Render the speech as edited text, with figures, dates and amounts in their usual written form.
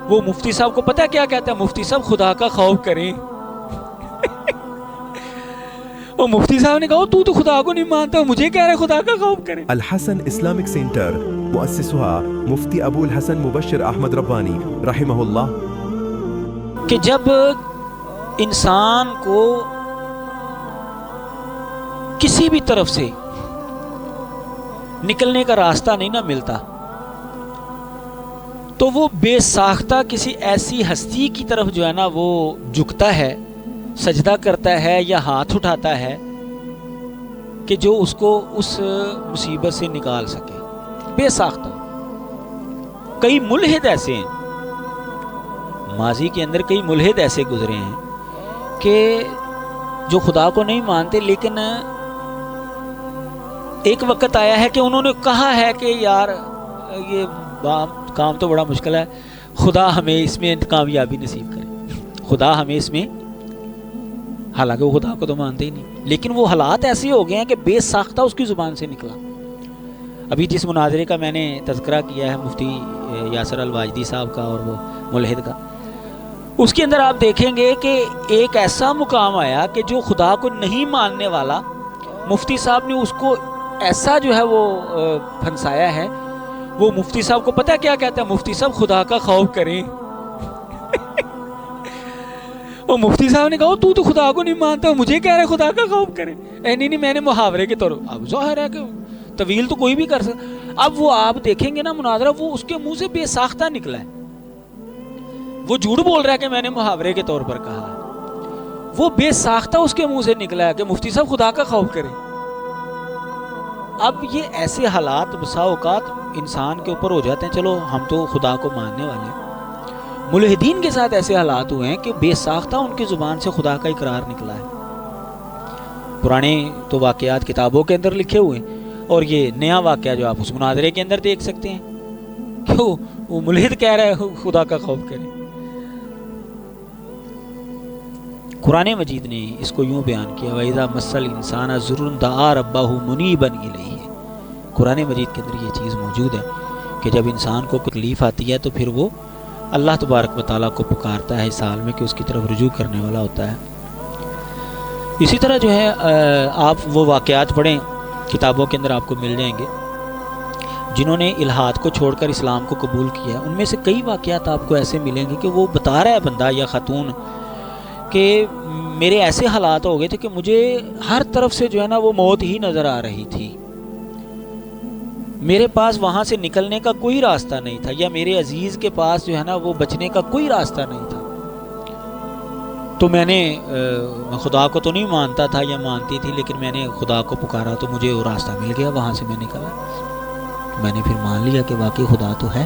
وہ مفتی صاحب کو پتہ ہے کیا کہتا ہے؟ مفتی صاحب خدا کا خوف کریں. وہ مفتی صاحب نے کہا تو خدا کو نہیں مانتا، مجھے کہہ رہے خدا کا خوف کریں. الحسن اسلامک سینٹر مؤسسها مفتی ابو الحسن مبشر احمد ربانی رحمہ اللہ. کہ جب انسان کو کسی بھی طرف سے نکلنے کا راستہ نہیں نہ ملتا تو وہ بے ساختہ کسی ایسی ہستی کی طرف جو ہے نا وہ جھکتا ہے، سجدہ کرتا ہے یا ہاتھ اٹھاتا ہے کہ جو اس کو اس مصیبت سے نکال سکے. بے ساختہ. کئی ملحد ایسے ہیں، ماضی کے اندر کئی ملحد ایسے گزرے ہیں کہ جو خدا کو نہیں مانتے، لیکن ایک وقت آیا ہے کہ انہوں نے کہا ہے کہ یار یہ کام تو بڑا مشکل ہے، خدا ہمیں اس میں کامیابی نصیب کرے، خدا ہمیں اس میں، حالانکہ وہ خدا کو تو مانتے ہی نہیں، لیکن وہ حالات ایسے ہو گئے ہیں کہ بے ساختہ اس کی زبان سے نکلا. ابھی جس مناظرے کا میں نے تذکرہ کیا ہے مفتی یاسر الواجدی صاحب کا اور وہ ملحد کا، اس کے اندر آپ دیکھیں گے کہ ایک ایسا مقام آیا کہ جو خدا کو نہیں ماننے والا، مفتی صاحب نے اس کو ایسا جو ہے وہ پھنسایا ہے. وہ مفتی صاحب کو پتہ ہے کیا کہتا ہے؟ مفتی صاحب خدا کا خوف کریں. وہ مفتی صاحب نے کہا تو خدا کو نہیں مانتا، مجھے کہہ رہے خدا کا خوف کریں. نہیں میں نے محاورے کے طور، اب ظاہر ہے کہ طویل تو کوئی بھی کر سکتا. اب وہ آپ دیکھیں گے نا مناظرہ، وہ اس کے منہ سے بے ساختہ نکلا ہے. وہ جھوٹ بول رہا ہے کہ میں نے محاورے کے طور پر کہا ہے، وہ بے ساختہ اس کے منہ سے نکلا ہے کہ مفتی صاحب خدا کا خوف کریں. اب یہ ایسے حالات بسا اوقات انسان کے اوپر ہو جاتے ہیں. چلو ہم تو خدا کو ماننے والے ہیں، ملحدین کے ساتھ ایسے حالات ہوئے ہیں کہ بے ساختہ ان کی زبان سے خدا کا اقرار نکلا ہے. پرانے تو واقعات کتابوں کے اندر لکھے ہوئے ہیں، اور یہ نیا واقعہ جو آپ اس مناظرے کے اندر دیکھ سکتے ہیں کہ وہ ملحد کہہ رہا ہے خدا کا خوف کریں. قرآن مجید نے اس کو یوں بیان کیا، وَإِذَا مَسَّ الْإِنسَانَ ضُرٌّ دَعَا رَبَّهُ مُنِيبًا إِلَيْهِ. قرآن مجید کے اندر یہ چیز موجود ہے کہ جب انسان کو تکلیف آتی ہے تو پھر وہ اللہ تبارک و تعالیٰ کو پکارتا ہے اس حال میں کہ اس کی طرف رجوع کرنے والا ہوتا ہے. اسی طرح جو ہے آپ وہ واقعات پڑھیں، کتابوں کے اندر آپ کو مل جائیں گے جنہوں نے الحاد کو چھوڑ کر اسلام کو قبول کیا. ان میں سے کئی واقعات آپ کو ایسے ملیں گے کہ وہ بتا رہا ہے بندہ یا خاتون کہ میرے ایسے حالات ہو گئے تھے کہ مجھے ہر طرف سے جو ہے نا وہ موت ہی نظر آ رہی تھی، میرے پاس وہاں سے نکلنے کا کوئی راستہ نہیں تھا، یا میرے عزیز کے پاس جو ہے نا وہ بچنے کا کوئی راستہ نہیں تھا. تو میں نے خدا کو تو نہیں مانتا تھا یا مانتی تھی، لیکن میں نے خدا کو پکارا تو مجھے وہ راستہ مل گیا، وہاں سے میں نکلا. میں نے پھر مان لیا کہ واقعی خدا تو ہے.